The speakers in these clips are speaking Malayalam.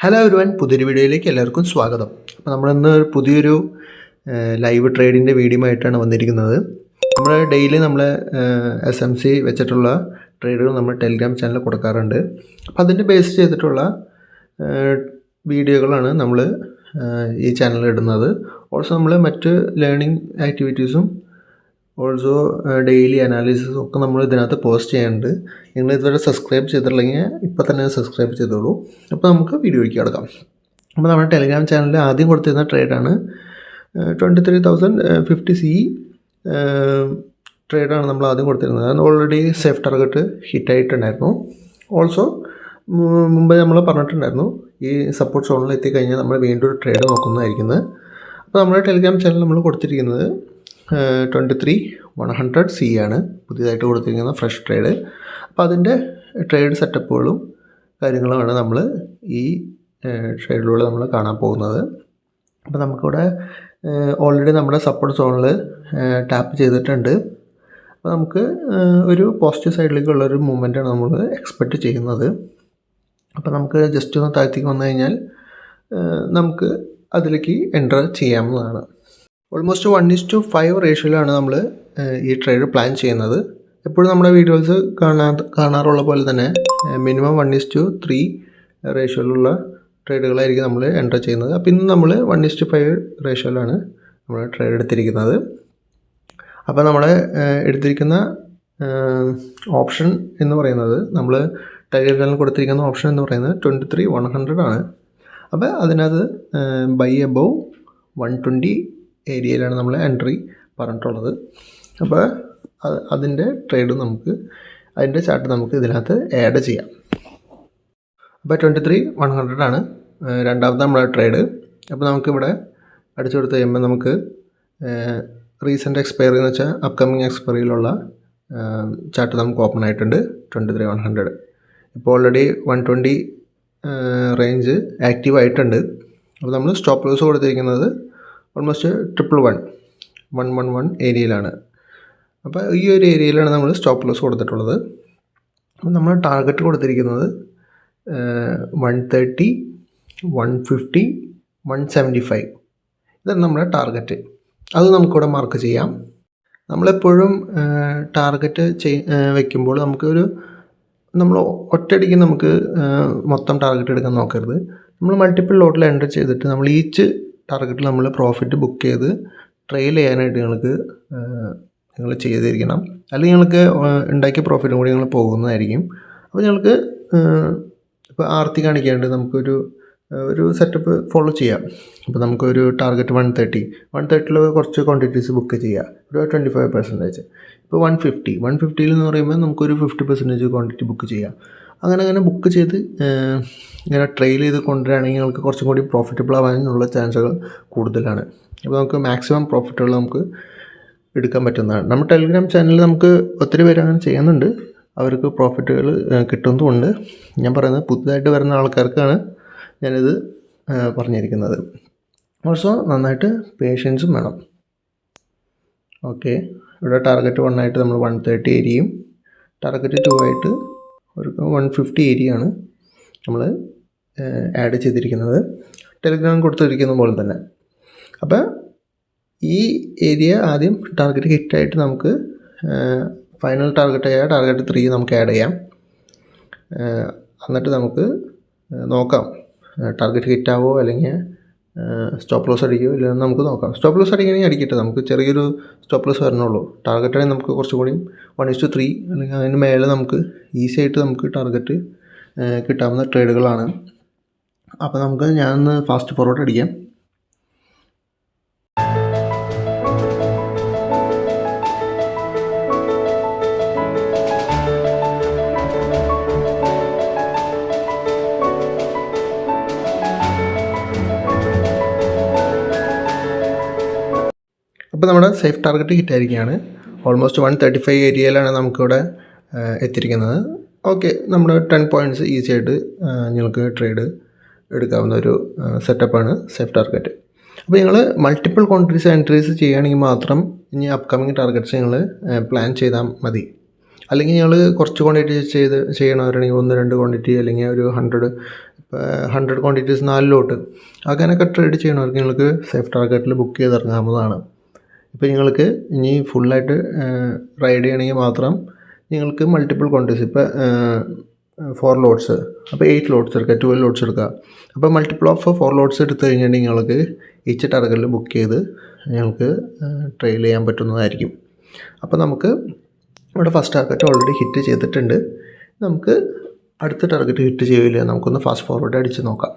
ഹലോ എവരിവൺ, പുതിയൊരു വീഡിയോയിലേക്ക് എല്ലാവർക്കും സ്വാഗതം. അപ്പോൾ നമ്മളിന്ന് പുതിയൊരു ലൈവ് ട്രേഡിൻ്റെ വീഡിയോ ആയിട്ടാണ് വന്നിരിക്കുന്നത്. നമ്മൾ ഡെയിലി നമ്മൾ SMC വെച്ചിട്ടുള്ള ട്രേഡുകൾ നമ്മൾ ടെലിഗ്രാം ചാനലിൽ കൊടുക്കാറുണ്ട്. അപ്പോൾ അതിൻ്റെ ബേസ് ചെയ്തിട്ടുള്ള വീഡിയോകളാണ് നമ്മൾ ഈ ചാനലിൽ ഇടുന്നത്. ഓൾസോ നമ്മൾ മറ്റ് ലേണിംഗ് ആക്ടിവിറ്റീസും ഓൾസോ ഡെയിലി അനാലിസിസും ഒക്കെ നമ്മൾ ഇതിനകത്ത് പോസ്റ്റ് ചെയ്യുന്നുണ്ട്. നിങ്ങൾ ഇതുവരെ സബ്സ്ക്രൈബ് ചെയ്തിട്ടില്ലെങ്കിൽ ഇപ്പോൾ തന്നെ സബ്സ്ക്രൈബ് ചെയ്തോളൂ. അപ്പോൾ നമുക്ക് വീഡിയോയ്ക്ക് കിടക്കാം. അപ്പോൾ നമ്മുടെ ടെലിഗ്രാം ചാനലിൽ ആദ്യം കൊടുത്തിരുന്ന ട്രേഡാണ് 23,050 CE ട്രേഡാണ് നമ്മൾ ആദ്യം കൊടുത്തിരുന്നത്. അത് ഓൾറെഡി സേഫ് ടാർഗറ്റ് ഹിറ്റായിട്ടുണ്ടായിരുന്നു. ഓൾസോ മുമ്പ് നമ്മൾ പറഞ്ഞിട്ടുണ്ടായിരുന്നു ഈ സപ്പോർട്ട് സോണിൽ എത്തിക്കഴിഞ്ഞാൽ നമ്മൾ വീണ്ടും ഒരു ട്രേഡ് നോക്കുന്നതായിരിക്കുന്നത്. അപ്പോൾ നമ്മുടെ ടെലിഗ്രാം ചാനൽ നമ്മൾ കൊടുത്തിരിക്കുന്നത് 23,100 CE ആണ് പുതിയതായിട്ട് കൊടുത്തിരിക്കുന്ന ഫ്രഷ് ട്രേഡ്. അപ്പോൾ അതിൻ്റെ ട്രേഡ് സെറ്റപ്പുകളും കാര്യങ്ങളുമാണ് നമ്മൾ ഈ ട്രേഡിലൂടെ നമ്മൾ കാണാൻ പോകുന്നത്. അപ്പോൾ നമുക്കിവിടെ ഓൾറെഡി നമ്മുടെ സപ്പോർട്ട് സോണിൽ ടാപ്പ് ചെയ്തിട്ടുണ്ട്. അപ്പോൾ നമുക്ക് ഒരു പോസിറ്റീവ് സൈഡിലേക്കുള്ളൊരു മൂവ്മെൻറ്റാണ് നമ്മൾ എക്സ്പെക്റ്റ് ചെയ്യുന്നത്. അപ്പോൾ നമുക്ക് ജസ്റ്റ് ഒന്ന് താഴ്ത്തേക്ക് വന്നു കഴിഞ്ഞാൽ നമുക്ക് അതിലേക്ക് എൻ്റർ ചെയ്യാവുന്നതാണ്. ഓൾമോസ്റ്റ് 1:5 റേഷ്യോയിലാണ് നമ്മൾ ഈ ട്രേഡ് പ്ലാൻ ചെയ്യുന്നത്. എപ്പോഴും നമ്മുടെ വീഡിയോസ് കാണാറുള്ള പോലെ തന്നെ മിനിമം 1:3 റേഷ്യോയിലുള്ള ട്രേഡുകളായിരിക്കും നമ്മൾ എൻ്റർ ചെയ്യുന്നത്. അപ്പോൾ ഇന്ന് നമ്മൾ 1:5 റേഷ്യോയിലാണ് നമ്മൾ ട്രേഡ് എടുത്തിരിക്കുന്നത്. അപ്പോൾ നമ്മൾ എടുത്തിരിക്കുന്ന ഓപ്ഷൻ എന്ന് പറയുന്നത് നമ്മൾ ടെലിഗ്രാമിൽ കൊടുത്തിരിക്കുന്ന ഓപ്ഷൻ എന്ന് പറയുന്നത് 23,100 ആണ്. അപ്പോൾ അതിനകത്ത് ബൈ അബവ് 120 ഏരിയയിലാണ് നമ്മൾ എൻട്രി പറഞ്ഞിട്ടുള്ളത്. അപ്പോൾ അതിൻ്റെ ട്രേഡ് നമുക്ക് അതിൻ്റെ ചാർട്ട് നമുക്ക് ഇതിനകത്ത് ആഡ് ചെയ്യാം. അപ്പോൾ 23,100 ആണ് രണ്ടാമത്തെ നമ്മുടെ ട്രേഡ്. അപ്പോൾ നമുക്കിവിടെ അടിച്ചു കൊടുത്ത് കഴിയുമ്പോൾ നമുക്ക് റീസെൻ്റ് എക്സ്പയറി എന്ന് വെച്ചാൽ അപ്കമിങ് എക്സ്പയറിയിലുള്ള ചാർട്ട് നമുക്ക് ഓപ്പൺ ആയിട്ടുണ്ട് 23,100. ഇപ്പോൾ ഓൾറെഡി 120 റേഞ്ച് ആക്റ്റീവ് ആയിട്ടുണ്ട്. അപ്പോൾ നമ്മൾ സ്റ്റോപ്പ് ലോസ് കൊടുത്തിരിക്കുന്നത് ഓൾമോസ്റ്റ് 111 ഏരിയയിലാണ്. അപ്പോൾ ഈ ഒരു ഏരിയയിലാണ് നമ്മൾ സ്റ്റോപ്പ് ലോസ് കൊടുത്തിട്ടുള്ളത്. അപ്പോൾ നമ്മൾ ടാർഗറ്റ് കൊടുത്തിരിക്കുന്നത് 130, 150, 175 ഇതാണ് നമ്മുടെ ടാർഗറ്റ്. അത് നമുക്കിവിടെ മാർക്ക് ചെയ്യാം. നമ്മളെപ്പോഴും ടാർഗറ്റ് വയ്ക്കുമ്പോൾ നമുക്കൊരു നമ്മൾ ഒറ്റയടിക്ക് നമുക്ക് മൊത്തം ടാർഗറ്റ് എടുക്കാൻ നോക്കരുത്. നമ്മൾ മൾട്ടിപ്പിൾ ലോട്ടിൽ എൻ്റർ ചെയ്തിട്ട് നമ്മൾ ഈച്ച് ടാർഗറ്റിൽ നമ്മൾ പ്രോഫിറ്റ് ബുക്ക് ചെയ്ത് ട്രെയിൽ ചെയ്യാനായിട്ട് നിങ്ങൾ ചെയ്തിരിക്കണം. അല്ലെങ്കിൽ നിങ്ങൾക്ക് ഉണ്ടാക്കിയ പ്രോഫിറ്റും കൂടി നിങ്ങൾ പോകുന്നതായിരിക്കും. അപ്പോൾ ഞങ്ങൾക്ക് ഇപ്പോൾ ആർത്തി കാണിക്കാണ്ട് നമുക്കൊരു സെറ്റപ്പ് ഫോളോ ചെയ്യാം. അപ്പോൾ നമുക്കൊരു ടാർഗറ്റ് 130 കുറച്ച് ക്വാണ്ടിറ്റീസ് ബുക്ക് ചെയ്യുക, ഒരു 25%. ഇപ്പോൾ 150 എന്ന് പറയുമ്പോൾ നമുക്കൊരു 50% ക്വാണ്ടിറ്റി ബുക്ക് ചെയ്യാം. അങ്ങനെ ബുക്ക് ചെയ്ത് ഇങ്ങനെ ട്രെയിൽ ചെയ്ത് കൊണ്ടുവരികയാണെങ്കിൽ നിങ്ങൾക്ക് കുറച്ചും കൂടി പ്രോഫിറ്റബിൾ ആവാനുള്ള ചാൻസുകൾ കൂടുതലാണ്. അപ്പോൾ നമുക്ക് മാക്സിമം പ്രോഫിറ്റുകൾ നമുക്ക് എടുക്കാൻ പറ്റുന്നതാണ്. നമ്മുടെ ടെലിഗ്രാം ചാനലിൽ നമുക്ക് ഒത്തിരി പേര് അങ്ങനെ ചെയ്യുന്നുണ്ട്. അവർക്ക് പ്രോഫിറ്റുകൾ കിട്ടുന്നതുകൊണ്ട് ഞാൻ പറയുന്നത് പുതുതായിട്ട് വരുന്ന ആൾക്കാർക്കാണ് ഞാനിത് പറഞ്ഞിരിക്കുന്നത്. ഓൾസോ നന്നായിട്ട് പേഷ്യൻസും വേണം. ഓക്കെ, ഇവിടെ ടാർഗറ്റ് 1 ആയിട്ട് നമ്മൾ 130 ഏരിയയും ടാർഗറ്റ് 2 ആയിട്ട് ഒരു 150 ഏരിയയാണ് നമ്മൾ ആഡ് ചെയ്തിരിക്കുന്നത് ടെലിഗ്രാം കൊടുത്തിരിക്കുന്ന പോലെ തന്നെ. അപ്പോൾ ഈ ഏരിയ ആദ്യം ടാർഗറ്റ് ഹിറ്റായിട്ട് നമുക്ക് ഫൈനൽ ടാർഗറ്റായ ടാർഗറ്റ് 3 നമുക്ക് ആഡ് ചെയ്യാം. എന്നിട്ട് നമുക്ക് നോക്കാം ടാർഗറ്റ് ഹിറ്റാവോ അല്ലെങ്കിൽ സ്റ്റോപ്പ് ലോസ് അടിക്കുമോ ഇല്ലെന്ന് നമുക്ക് നോക്കാം. സ്റ്റോപ്പ് ലോസ് അടിക്കണമെങ്കിൽ അടിക്കട്ടെ, നമുക്ക് ചെറിയൊരു സ്റ്റോപ്പ് ലോസ് വരണുള്ളൂ. ടാർഗറ്റാണെങ്കിൽ നമുക്ക് കുറച്ചും കൂടി 1:3 അല്ലെങ്കിൽ അതിന് മേലെ നമുക്ക് ഈസി ആയിട്ട് നമുക്ക് ടാർഗറ്റ് കിട്ടാവുന്ന ട്രേഡുകളാണ്. അപ്പോൾ നമുക്ക് ഞാനൊന്ന് ഫാസ്റ്റ് ഫോർവേഡ് അടിക്കാം. അപ്പോൾ നമ്മുടെ സേഫ് ടാർഗറ്റ് ഹിറ്റായിരിക്കുകയാണ്. ഓൾമോസ്റ്റ് 135 ഏരിയയിലാണ് നമുക്കിവിടെ എത്തിയിരിക്കുന്നത്. ഓക്കെ, നമ്മുടെ 10 പോയിൻറ്റ്സ് ഈസി ആയിട്ട് നിങ്ങൾക്ക് ട്രേഡ് എടുക്കാവുന്ന ഒരു സെറ്റപ്പാണ് സേഫ് ടാർഗറ്റ്. അപ്പോൾ നിങ്ങൾ മൾട്ടിപ്പിൾ ക്വാണ്ടിറ്റീസ് എൻട്രീസ് ചെയ്യുകയാണെങ്കിൽ മാത്രം ഇനി അപ്കമിങ് ടാർഗറ്റ്സ് നിങ്ങൾ പ്ലാൻ ചെയ്താൽ മതി. അല്ലെങ്കിൽ നിങ്ങൾ കുറച്ച് ക്വാണ്ടിറ്റി ചെയ്യണവരാണെങ്കിൽ 1-2 ക്വാണ്ടിറ്റി അല്ലെങ്കിൽ ഒരു 100 ഇപ്പോൾ 100 ക്വാണ്ടിറ്റീസ് 4 ലോട്ട് അങ്ങനെയൊക്കെ ട്രേഡ് ചെയ്യണവർക്ക് നിങ്ങൾക്ക് സേഫ് ടാർഗറ്റിൽ ബുക്ക് ചെയ്തിറങ്ങാവുന്നതാണ്. ഇപ്പോൾ നിങ്ങൾക്ക് ഇനി ഫുള്ളായിട്ട് റൈഡ് ചെയ്യണമെങ്കിൽ മാത്രം നിങ്ങൾക്ക് മൾട്ടിപ്പിൾ ക്വാണ്ടിറ്റീസ് ഇപ്പോൾ 4 ലോട്ട്സ് അപ്പോൾ 8 ലോട്ട്സ് എടുക്കുക, 12 ലോട്ട്സ് എടുക്കുക. അപ്പോൾ മൾട്ടിപ്പിൾ ഓഫ് 4 ലോട്ട്സ് എടുത്തു കഴിഞ്ഞിട്ടുണ്ടെങ്കിൽ നിങ്ങൾക്ക് ഈച്ച് ടാർഗറ്റിൽ ബുക്ക് ചെയ്ത് നിങ്ങൾക്ക് ട്രെയിൽ ചെയ്യാൻ പറ്റുന്നതായിരിക്കും. അപ്പോൾ നമുക്ക് ഇവിടെ ഫസ്റ്റ് ടാർഗറ്റ് ഓൾറെഡി ഹിറ്റ് ചെയ്തിട്ടുണ്ട്. നമുക്ക് അടുത്ത ടാർഗറ്റ് ഹിറ്റ് ചെയ്യില്ല, നമുക്കൊന്ന് ഫാസ്റ്റ് ഫോർവേഡ് അടിച്ച് നോക്കാം.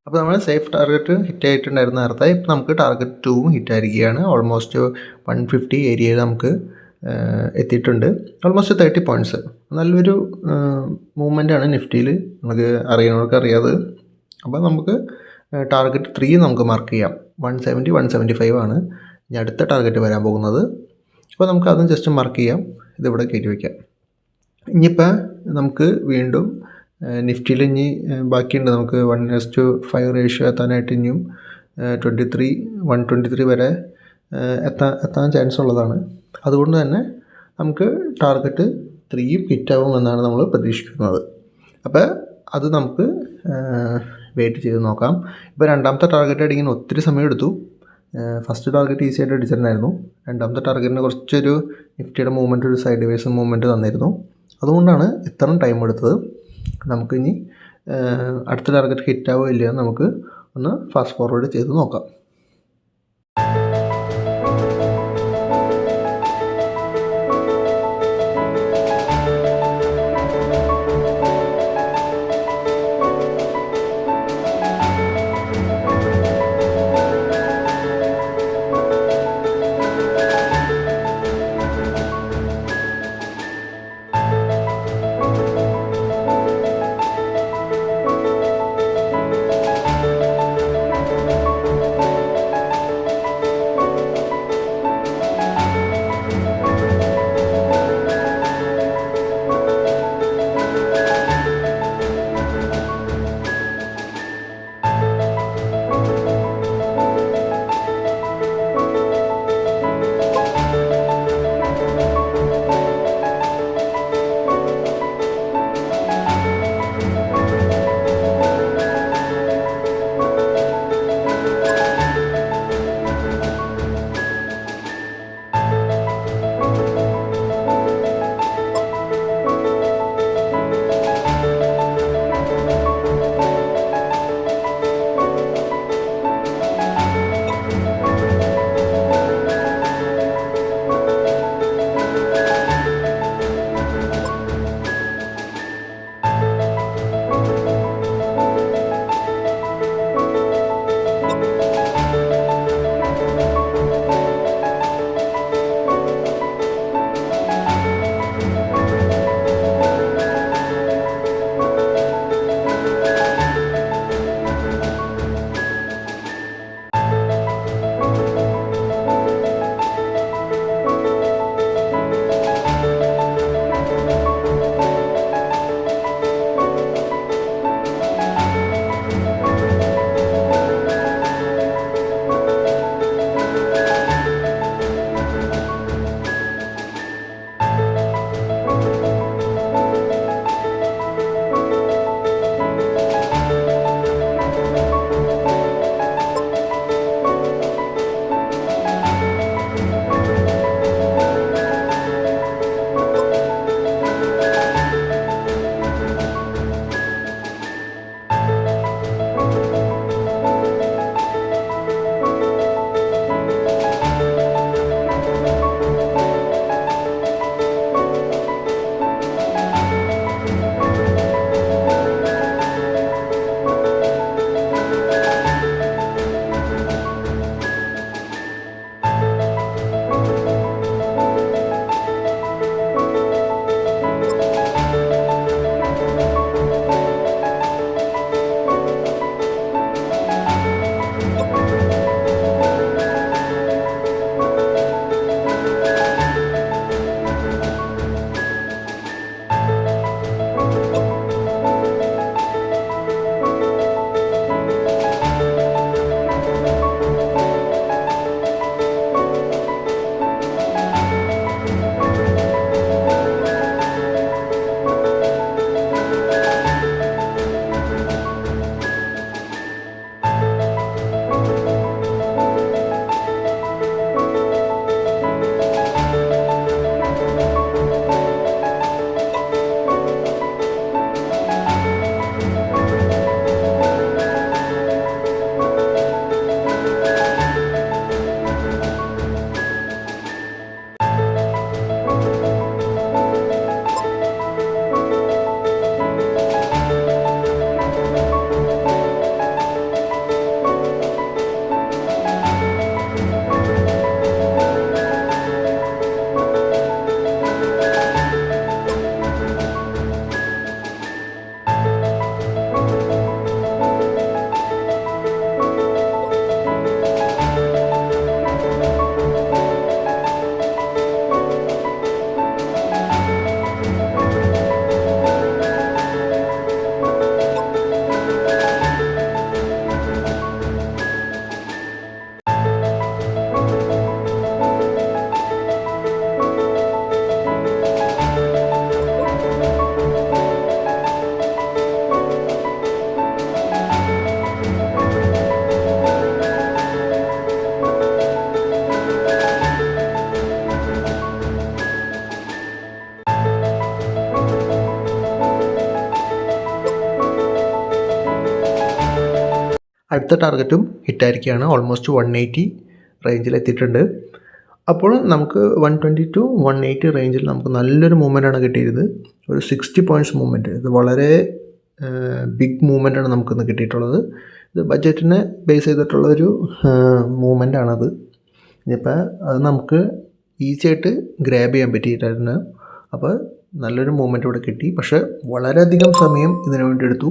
അപ്പോൾ നമ്മൾ സേഫ് ടാർഗറ്റ് ഹിറ്റ് ആയിട്ടുണ്ടായിരുന്ന നേരത്തെ ഇപ്പോൾ നമുക്ക് ടാർഗറ്റ് 2 ഹിറ്റ് ആയിരിക്കുകയാണ്. ഓൾമോസ്റ്റ് 150 ഏരിയയിൽ നമുക്ക് എത്തിയിട്ടുണ്ട്. Almost 30 points. നല്ലൊരു മൂവ്മെൻറ്റാണ് നിഫ്റ്റിയിൽ, നമുക്ക് അറിയുന്നവർക്ക് അറിയാതെ. അപ്പോൾ നമുക്ക് ടാർഗറ്റ് 3 നമുക്ക് മാർക്ക് ചെയ്യാം. 170 175 ആണ് ഇനി അടുത്ത ടാർഗറ്റ് വരാൻ പോകുന്നത്. അപ്പോൾ നമുക്ക് അതും ജസ്റ്റ് മാർക്ക് ചെയ്യാം, ഇതിവിടെ കയറ്റി വയ്ക്കാം. ഇനിയിപ്പോൾ നമുക്ക് വീണ്ടും നിഫ്റ്റിയിൽ ഇനി ബാക്കിയുണ്ട്. നമുക്ക് 1:5 റേഷ്യോ എത്താനായിട്ട് ഇനിയും 123 വരെ എത്താൻ ചാൻസ് ഉള്ളതാണ്. അതുകൊണ്ട് തന്നെ നമുക്ക് ടാർഗറ്റ് 3 ഹിറ്റാവുമെന്നാണ് നമ്മൾ പ്രതീക്ഷിക്കുന്നത്. അപ്പോൾ അത് നമുക്ക് വെയിറ്റ് ചെയ്ത് നോക്കാം. ഇപ്പോൾ രണ്ടാമത്തെ ടാർഗറ്റ് അടിക്കാൻ ഒത്തിരി സമയം എടുത്തു. ഫസ്റ്റ് ടാർഗറ്റ് ഈസി ആയിട്ട് അടിച്ചിട്ടുണ്ടായിരുന്നു. രണ്ടാമത്തെ ടാർഗറ്റിന് കുറച്ചൊരു നിഫ്റ്റിയുടെ മൂവ്മെൻറ്റ്, ഒരു സൈഡ് വേസ് മൂവ്മെൻറ്റ് തന്നിരുന്നു. അതുകൊണ്ടാണ് ഇത്രയും ടൈം എടുത്തത്. നമുക്കിനി അടുത്ത ടാർഗറ്റ് ഹിറ്റാവോ ഇല്ലയോ നമുക്ക് ഒന്ന് ഫാസ്റ്റ് ഫോർവേഡ് ചെയ്ത് നോക്കാം. അടുത്ത ടാർഗറ്റും ഹിറ്റായിരിക്കുകയാണ്. ഓൾമോസ്റ്റ് 180 റേഞ്ചിൽ എത്തിയിട്ടുണ്ട്. അപ്പോൾ നമുക്ക് 120 ടു 180 റേഞ്ചിൽ നമുക്ക് നല്ലൊരു മൂവ്മെൻറ്റാണ് കിട്ടിയത്. ഒരു 60 പോയിൻറ്റ്സ് മൂവ്മെൻറ്റ്. ഇത് വളരെ ബിഗ് മൂവ്മെൻറ്റാണ് നമുക്കിന്ന് കിട്ടിയിട്ടുള്ളത്. ഇത് ബഡ്ജറ്റിനെ ബേസ് ചെയ്തിട്ടുള്ളൊരു മൂവ്മെൻറ്റാണത്. ഇനിയിപ്പോൾ അത് നമുക്ക് ഈസി ആയിട്ട് ഗ്രാബ് ചെയ്യാൻ പറ്റിയിട്ടായിരുന്നു. അപ്പോൾ നല്ലൊരു മൂവ്മെൻറ്റ് ഇവിടെ കിട്ടി. പക്ഷേ വളരെയധികം സമയം ഇതിനു വേണ്ടി എടുത്തു.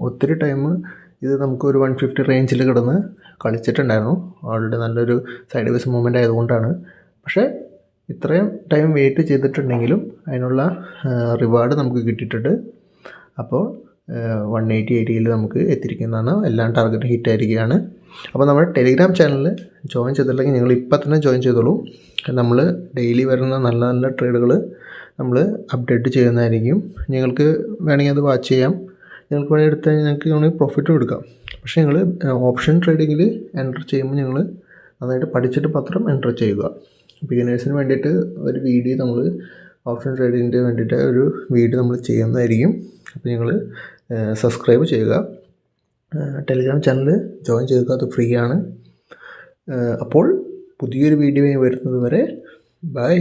ഒത്തിരി ടൈം ഇത് നമുക്ക് ഒരു 150 റേഞ്ചിൽ കിടന്ന് കളിച്ചിട്ടുണ്ടായിരുന്നു. ഓൾറെഡി നല്ലൊരു സൈഡ് വേസ് മൂവ്മെൻ്റ് ആയതുകൊണ്ടാണ്. പക്ഷേ ഇത്രയും ടൈം വെയിറ്റ് ചെയ്തിട്ടുണ്ടെങ്കിലും അതിനുള്ള റിവാർഡ് നമുക്ക് കിട്ടിയിട്ടുണ്ട്. അപ്പോൾ 180 നമുക്ക് എത്തിയിരിക്കുന്നതാണ്. എല്ലാം ടാർഗറ്റ് ഹിറ്റ് ആയിരിക്കുകയാണ്. അപ്പോൾ നമ്മുടെ ടെലിഗ്രാം ചാനലിൽ ജോയിൻ ചെയ്തിട്ടില്ലെങ്കിൽ നിങ്ങൾ ഇപ്പം തന്നെ ജോയിൻ ചെയ്തോളൂ. നമ്മൾ ഡെയിലി വരുന്ന നല്ല നല്ല ട്രേഡുകൾ നമ്മൾ അപ്ഡേറ്റ് ചെയ്യുന്നതായിരിക്കും. നിങ്ങൾക്ക് വേണമെങ്കിൽ അത് വാച്ച് ചെയ്യാം. നിങ്ങൾക്ക് വേണമെങ്കിൽ എടുത്ത് നിങ്ങൾക്ക് വേണമെങ്കിൽ പ്രോഫിറ്റും എടുക്കാം. പക്ഷേ നിങ്ങൾ ഓപ്ഷൻ ട്രേഡിങ്ങിൽ എൻ്റർ ചെയ്യുമ്പോൾ നിങ്ങൾ നന്നായിട്ട് പഠിച്ചിട്ട് മാത്രം എൻ്റർ ചെയ്യുക. ബിഗിനേഴ്സിന് വേണ്ടിയിട്ട് ഒരു വീഡിയോ നമ്മൾ ഓപ്ഷൻ ട്രേഡിങ്ങിൻ്റെ വേണ്ടിയിട്ട് ഒരു വീഡിയോ നമ്മൾ ചെയ്യുന്നതായിരിക്കും. അപ്പോൾ നിങ്ങൾ സബ്സ്ക്രൈബ് ചെയ്യുക. ടെലിഗ്രാം ചാനൽ ജോയിൻ ചെയ്യുക. അത് ഫ്രീ ആണ്. അപ്പോൾ പുതിയൊരു വീഡിയോ വരുന്നത് വരെ ബൈ.